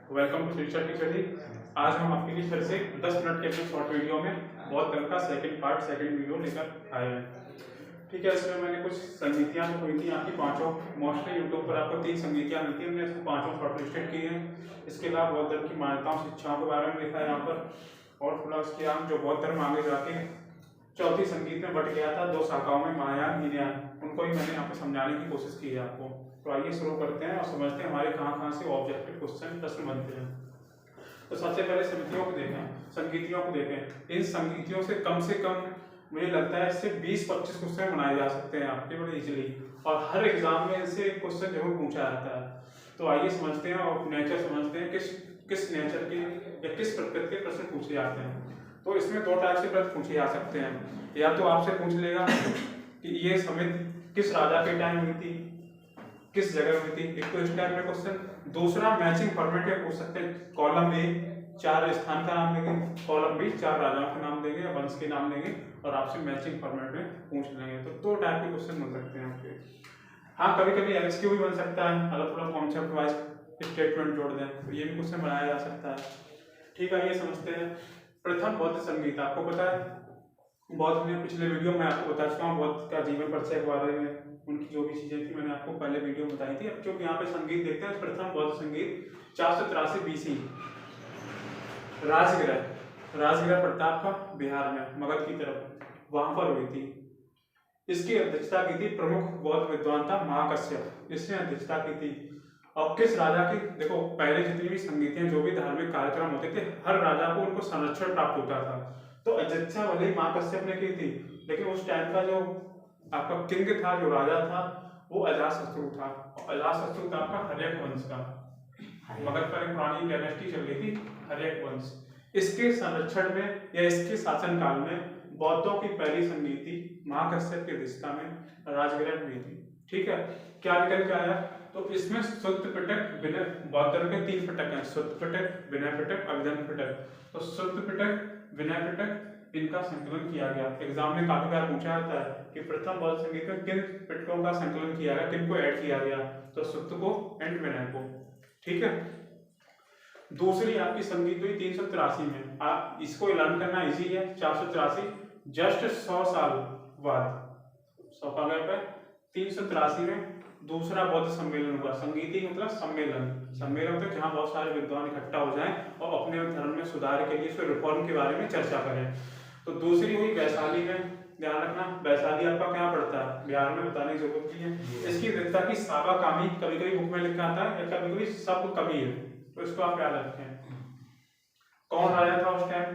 Welcome to future teacher. आज हम आपके लिए फिर से 10 मिनट के अपने शॉर्ट वीडियो में बहुत तरह का सेकंड वीडियो लेकर आए हैं। ठीक है, इसमें मैंने कुछ संगीतियाँ जो हुई थी आपकी पांचों, मोस्टली यूट्यूब पर आपको 3 संगीतियाँ मिलती हैं, हमने इसको पांचों शॉर्ट लिस्टेड की हैं। इसके अलावा बौद्ध धर्म की मान्यताओं शिक्षाओं के बारे में लिखा है यहाँ पर, और थोड़ा उसके आम जो बौद्ध धर्म आगे जाके चौथी संगीत में बट गया था 2 शाखाओं में, महायान हीनयान, उनको ही मैंने यहाँ पे समझाने की कोशिश की है आपको। तो आइए शुरू करते हैं और समझते हैं हमारे कहाँ से ऑब्जेक्टिव क्वेश्चन प्रश्न बनते हैं। तो सबसे पहले समितियों को देखें, संगीतियों को देखें। इन संगीतियों से कम मुझे लगता है इससे 20-25 क्वेश्चन बनाए जा सकते हैं आपके बड़े इजीली, और हर एग्जाम में इनसे एक क्वेश्चन जरूर पूछा जाता है। तो आइए समझते हैं और नेचर समझते हैं, किस नेचर के या किस प्रकृति के प्रश्न पूछे जाते हैं। तो इसमें 2 टाइप से प्रश्न पूछे जा सकते हैं। या तो आपसे पूछ लेगा कि ये समिति किस राजा के टाइम हुई थी, किस जगह हुई थी, एक तो इस टाइप का क्वेश्चन। दूसरा मैचिंग फॉर्मेट में पूछ सकते हैं। कॉलम ए 4 स्थान का नाम देंगे, कॉलम बी 4 राजाओं के नाम देंगे या वंश के नाम देंगे, और आपसे मैचिंग फॉर्मेट में पूछ लेंगे। तो 2 टाइप के क्वेश्चन बन सकते हैं आपके। हाँ, कभी कभी एमसीक्यू भी बन सकता है, अलग अलग कॉन्सेप्ट वाइज स्टेटमेंट जोड़ दें, तो ये भी क्वेश्चन बनाया जा सकता है। ठीक है, ये समझते हैं। प्रथम बौद्ध संगीत, आपको पता है बौद्ध ने पिछले वीडियो में आपको बता चुका हूँ बौद्ध का जीवन परिचय के बारे में, उनकी जो भी चीजें थी मैंने आपको पहले वीडियो में बताई थी। अब जो यहाँ पे संगीत देखते हैं, प्रथम बौद्ध संगीत 483 BC, राजगृह प्रताप का बिहार में मगध की तरफ, वहां पर हुई थी। इसकी अध्यक्षता की थी प्रमुख बौद्ध विद्वान था महाकश्यप, इसने अध्यक्षता की थी। और किस राजा की, देखो पहले जितनी भी संगीतियां जो भी धार्मिक कार्यक्रम होते थे, हर राजा को उनको संरक्षण प्राप्त होता था। तो अध्यक्षता भले ही महाकश्यप ने की थी, लेकिन उस टाइम का जो आपका किंग था, जो राजा था, वो अजातशत्रु था। अजातशत्रु था आपका हर्यक वंश का, मगध पर एक पुरानी डायनेस्टी चल रही थी, हर्यक वंश। इसके संरक्षण में या इसके शासनकाल में बौद्धों की पहली संगीति महाकश्यप की अध्यक्षता में राजगृह हुई थी। ठीक है, क्या निकल के आया? तो इसमें सुत्त पिटक विनय, बौद्ध धर्म के 3 पिटक हैं, सुत्त पिटक, विनय पिटक, अभिधर्म पिटक। तो सुत्त पिटक, विनय पिटक, इनका संकलन किया गया। एग्जाम में काफी बार पूछा जाता है कि प्रथम बौद्ध संगीत में किन पिटकों का संकलन किया गया, किन को ऐड किया गया, तो सुत्त को एंड विनय को। ठीक है, दूसरी आपकी संगीत हुई 383 में। आप इसको लर्न करना इजी है। 483 जस्ट 100 साल बाद, 100 का गैप है। 383 में दूसरा बौद्ध सम्मेलन हुआ। संगीति मतलब सम्मेलन, मतलब जहां बहुत सारे विद्वान इकट्ठा हो जाएं और अपने धर्म में सुधार के लिए, उसके रिफॉर्म के बारे में चर्चा करें। तो दूसरी हुई वैशाली में। ध्यान रखना, वैशाली आपका क्या पड़ता है, बिहार में, बताने की जरूरत नहीं है। इसकी विद्या की साबा कामी, कभी कभी बुक में लिखा आता है या कभी कभी सब कवि है, तो इसको आप याद रखें। कौन राजा था उस टाइम?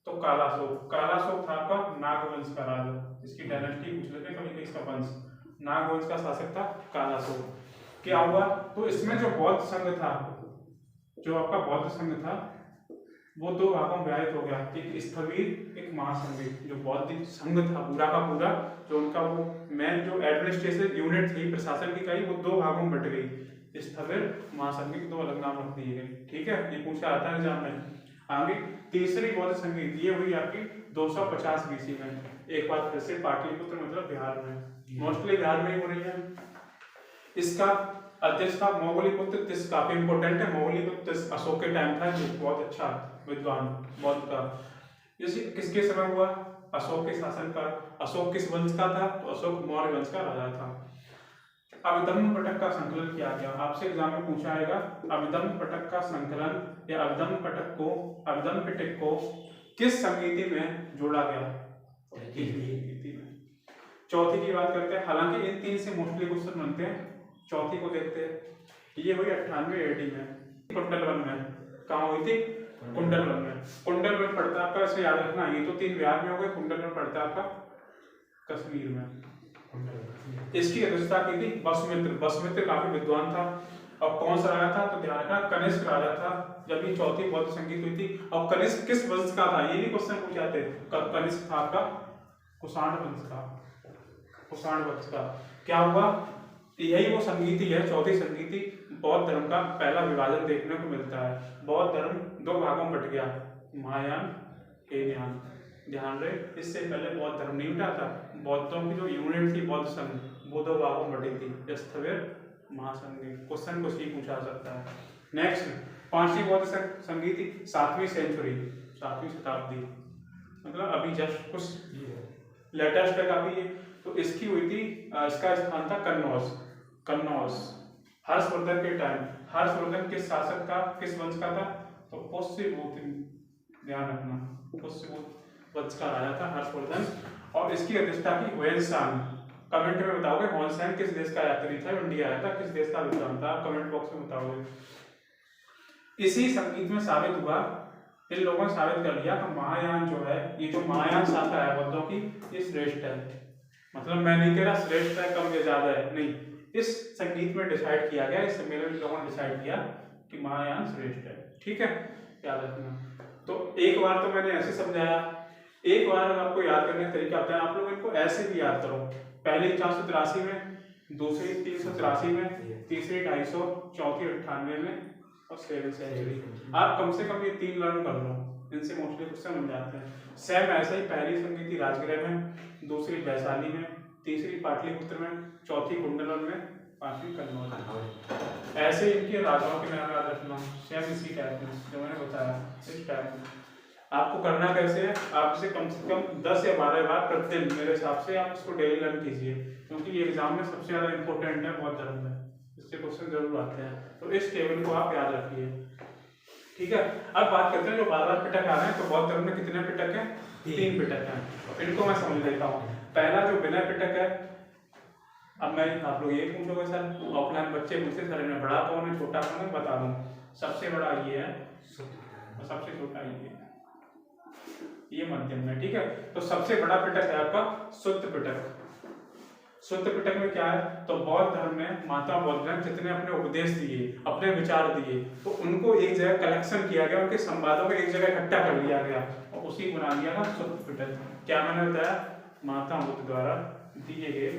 तो कालाशोक था आपका नागवंश का राजा। इसकी डायनेस्टी पूछ लेते हैं कभी, इसका वंश, नागवंश का शासक था कालाशोक। क्या हुआ? तो इसमें जो बौद्ध संघ था, जो आपका बौद्ध संघ था, वो 2 भागों में विभाजित हो गया, एक स्थविर, एक महासंघ। जो बौद्ध संघ था पूरा का पूरा, जो उनका वो मेन जो एडमिनिस्ट्रेटिव यूनिट थी, प्रशासन की इकाई, वो 2 भागों में बट गई, स्थविर, महासंघ के 2 अलग नाम रख दिए गए। ठीक है, ये पूछा आता है एग्जाम में। आगे तीसरी बौद्ध संगीत, ये हुई आपकी 250 BC में। एक बार फिर से पाटलिपुत्र मतलब बिहार में, मोस्टली बिहार में ही हो रही है। इसका अध्यक्ष था मोगलीपुत्र तिस, काफी इंपोर्टेंट है। मोगलीपुत्र तिस अशोक के टाइम था, जो बहुत अच्छा विद्वान बौद्ध का। इसी किसके समय हुआ? अशोक के शासन का। अशोक किस वंश का था? तो अशोक मौर्य वंश का राजा था। अभिधम्म पिटक का संकलन किया गया। आपसे एग्जाम में पूछा आएगा अभिधम्म पिटक का संकलन या अभिधम्म पिटक को किस संगीति में जोड़ा गया? चौथी की बात करते हैं। हालांकि इन 3 से मोस्टली क्वेश्चन बनते हैं, चौथी को देखते हैं। ये हुई 98 AD में, कुंडलवन में। कहाँ हुई थी? कुंडलवन में। कुंडलवन पड़ता है आपका, इसे याद रखना, ये तो 3 बिहार में हो गए, कुंडलवन पड़ता है आपका कश्मीर में। इसकी अध्यक्षता की थी वसुमित्र काफी विद्वान था। और कौन सा राजा था? तो ध्यान रखना, कनिष्क राजा था जब ये चौथी बौद्ध संगीत हुई थी। और कनिष्क किस वंश का था, ये भी क्वेश्चन पूछ जाते हैं। कनिष्क था आपका कुषाण वंश का। क्या हुआ? यही वो संगीति है, चौथी संगीति। बौद्ध धर्म का पहला विभाजन देखने को मिलता है। बौद्ध धर्म 2 भागों में बट गया, महायान, हीनयान। ध्यान रहे, इससे पहले बौद्ध धर्म नहीं उठा था। बौद्धों की जो यूनिट थी बौद्ध संघ, वो 2 भागों में बटी थी, स्थविर, महासंघ। क्वेश्चन कुछ ही पूछा सकता है। नेक्स्ट पांचवी बौद्ध संगीत 7वीं सेंचुरी, 7वीं शताब्दी, मतलब अभी जस्ट कुछ लेटेस्ट है काफी ये। तो इसकी हुई थी, इसका स्थान था कन्नौज। कन्नौज हर्षवर्धन के टाइम, हर्षवर्धन किस शासक का, किस वंश का था, तो पुष्यभूति, ध्यान रखना, पुष्यभूति वंश का राजा था हर्षवर्धन। और इसकी अध्यक्षता की ह्वेनसांग। कमेंट में बताओगे ह्वेनसांग किस देश का यात्री था, इंडिया आया था, किस देश का विद्वान था, कमेंट बॉक्स में बताओगे। इसी संगीत में साबित हुआ, इन लोगों ने साबित कर लिया कि महायान जो है, ये जो महायान शाखा है बौद्धों की, ये श्रेष्ठ है। मतलब मैं नहीं कह रहा श्रेष्ठ है, कम या ज्यादा है, नहीं, इस संगीत में डिसाइड किया गया, इस सम्मेलन में लोगों ने डिसाइड किया कि महायान श्रेष्ठ है। ठीक है, याद रखना। तो एक बार तो मैंने ऐसे समझाया, एक बार आपको याद करने का तरीका होता है, आप लोग इनको ऐसे भी याद करो। पहली 483 में, दूसरी 383 में, तीसरी 250, चौथी 98 में और 7वीं सेंचुरी। आप कम से कम ये 3 लर्न कर लो, इनसे मोस्टली क्वेश्चन बन जाते हैं। सेम ऐसे ही पहली संगीति राजगृह में, दूसरी वैशाली में, तीसरी पाटलिपुत्र में, चौथी कुंडलन में, 5वीं कन्नौज। ऐसे इनके राजाओं के नाम याद रखना, सेम इसी टाइप में जो मैंने बताया, इस टाइप में। आपको करना कैसे है, आप इसे कम से कम 10 या 12 बार प्रतिदिन मेरे हिसाब से आप इसको डेली लर्न कीजिए, क्योंकि ये एग्जाम में सबसे ज्यादा इंपॉर्टेंट है बौद्ध धर्म में, इससे क्वेश्चन जरूर आते हैं। तो इस टेबल को आप याद रखिए। ठीक है, अब बात करते हैं जो 12 पिटक आ रहे हैं। तो बौद्ध धर्म में कितने पिटक हैं? 3 पिटक हैं। इनको मैं समझ लेता हूँ। पहला जो विनय पिटक है, अब मैं आप लोग ये पूछोगे सर ऑफलाइन बच्चे मुझसे, सर इनमें बड़ा कौन है छोटा कौन है, बता दूं। सबसे बड़ा ये है, सबसे छोटा ये मध्यम में। ठीक है, तो सबसे बड़ा पिटक है आपका शुद्ध पिटक। शुद्ध पिटक में क्या है, तो बौद्ध धर्म में महात्मा बौद्ध ने जितने अपने उपदेश दिए, अपने विचार दिए, तो उनको एक जगह कलेक्शन किया गया, उनके संवादों को एक जगह इकट्ठा कर लिया गया और उसी बना दिया था शुद्ध पिटक। क्या मैंने बताया, महात्मा बुद्ध द्वारा दिए गए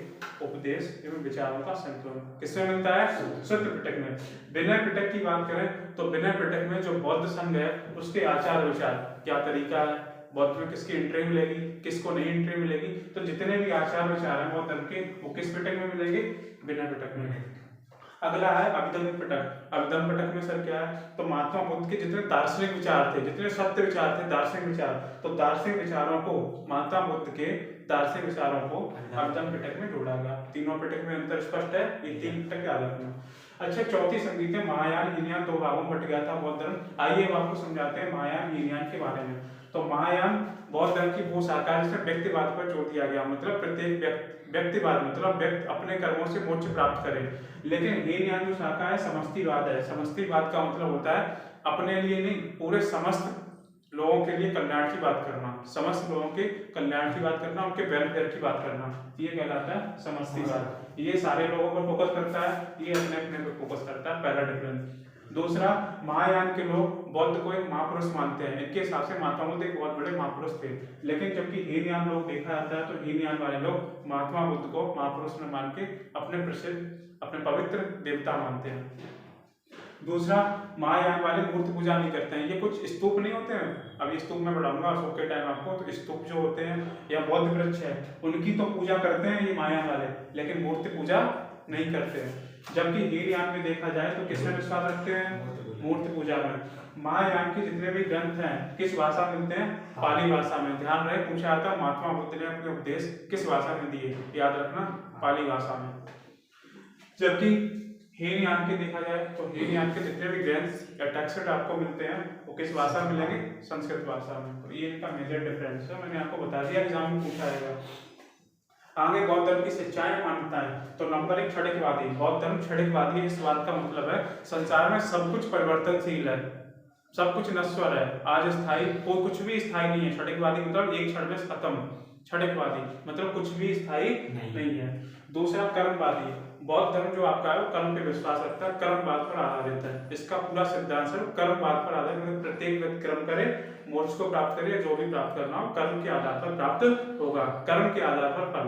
उपदेश एवं विचारों का संकलन किसमें मिलता है? शुद्ध पिटक में। विनय पिटक की बात करें तो विनय पिटक में जो बौद्ध संघ है उसके आचार विचार, क्या तरीका है, बौद्ध में किसकी एंट्री मिलेगी, किसको नहीं एंट्री मिलेगी, तो जितने भी आचार विचार हैं बौद्ध धर्म के, वो किस पिटक में मिलेंगे? विनय पिटक में। अगला है अभिधम्म पिटक। अभिधम्म पिटक में सर क्या है, तो महात्मा बुद्ध के जितने दार्शनिक विचार थे, जितने सत्य विचार थे, दार्शनिक विचार, तो दार्शनिक विचारों को, महात्मा बुद्ध के दार्शनिक विचारों को अभिधम्म पिटक में जोड़ा गया। तीनों पिटक में अंतर स्पष्ट है, ये 3 पिटक याद रखना। अच्छा, चौथी संगीत है महायान हीनयान, 2 भागों में बट गया था बौद्ध धर्म। आइए अब आपको समझाते हैं महायान हीनयान के बारे में। तो महायान बौद्ध धर्म की वो शाखा है जिसमें व्यक्तिवाद पर जोर दिया गया, मतलब प्रत्येक व्यक्तिवाद, मतलब व्यक्ति अपने कर्मों से मोक्ष प्राप्त करे। लेकिन हीनयान जो शाखा है समष्टिवाद है। समष्टिवाद का मतलब होता है अपने लिए नहीं, पूरे समस्त लोगों के लिए कल्याण की बात करना, समस्त लोगों के कल्याण की बात करना, उनके वेलफेयर की बात करना, ये कहलाता है समष्टिवाद। ये सारे लोगों पर फोकस करता है, ये अपने अपने पर फोकस करता है, पहला डिफरेंस। दूसरा, महायान के लोग बौद्ध को एक महापुरुष मानते हैं। इनके हिसाब से महात्मा बुद्ध एक बहुत बड़े महापुरुष थे। लेकिन जबकि हीनयान लोग देखा जाता है तो हीनयान वाले लोग महात्मा बुद्ध को महापुरुष न मान के अपने प्रसिद्ध, अपने पवित्र देवता मानते हैं। दूसरा, महायान वाले मूर्ति पूजा नहीं करते हैं। ये कुछ स्तूप नहीं होते हैं, अभी स्तूप में बढ़ाऊंगा अशोक के टाइम आपको, तो स्तूप जो होते हैं या बौद्ध वृक्ष है उनकी तो पूजा करते हैं ये महायान वाले, लेकिन मूर्ति पूजा नहीं करते हैं। जबकि हीनयान में देखा जाए तो किसमें विश्वास रखते हैं? मूर्ति पूजा में। महायान के जितने भी ग्रंथ हैं किस भाषा में मिलते हैं? पाली भाषा में। ध्यान रहे, पूछा जाता है महात्मा बुद्ध ने अपने उपदेश किस भाषा में दिए, याद रखना, पाली भाषा में। जबकि हीनयान के देखा जाए तो हीनयान के जितने भी ग्रंथ या टेक्स्ट आपको मिलते हैं वो किस भाषा में मिलेंगे? संस्कृत भाषा में। तो ये इनका मेजर डिफरेंस है, मैंने आपको बता दिया, एग्जाम में पूछा जाएगा। आगे बौद्ध धर्म की शिक्षाएं मान्यताएं। तो नंबर 1, क्षणिकवादी। बौद्ध धर्म क्षणिकवादी है। इस बात का मतलब है संसार में सब कुछ परिवर्तनशील है, सब कुछ नश्वर है, आज स्थायी कोई कुछ भी स्थायी नहीं है। क्षणिकवादी मतलब एक क्षण में खत्म, क्षणिकवादी मतलब कुछ भी स्थायी नहीं है। दूसरा, कर्मवादी। बौद्ध धर्म जो आपका है वो कर्म पे विश्वास रखता है, कर्मवाद पर आधारित है। इसका पूरा सिद्धांत है कर्मवाद पर आधारित, मतलब प्रत्येक व्यक्ति कर्म करे, मोक्ष को प्राप्त करे, जो भी प्राप्त करना हो कर्म के आधार पर प्राप्त होगा, कर्म के आधार पर फल।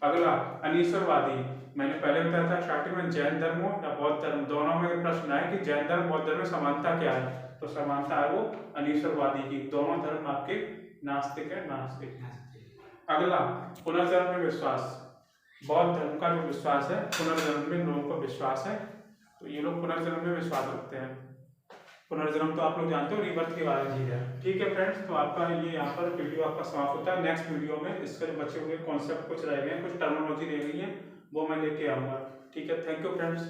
अगला, अनीश्वरवादी। मैंने पहले बताया था स्टार्टिंग में, जैन धर्म हो या बौद्ध धर्म, दोनों में प्रश्न है कि जैन धर्म बौद्ध धर्म में समानता क्या है, तो समानता है वो अनीश्वरवादी की। दोनों धर्म आपके नास्तिक है, नास्तिक। अगला, पुनर्जन्म में विश्वास। बौद्ध धर्म का जो विश्वास है, पुनर्जन्म में लोगों को विश्वास है, तो ये लोग पुनर्जन्म में विश्वास रखते हैं। पुनर्जन्म तो आप लोग जानते हो, रीबर्थ के बारे में चीज है। ठीक है फ्रेंड्स, तो आपका ये यहाँ पर वीडियो आपका समाप्त होता है। नेक्स्ट वीडियो में इसके जो बचे हुए कॉन्सेप्ट कुछ रह गए हैं, कुछ टर्मिनोलॉजी रह गई है, वो मैं लेके आऊँगा। ठीक है, थैंक यू फ्रेंड्स।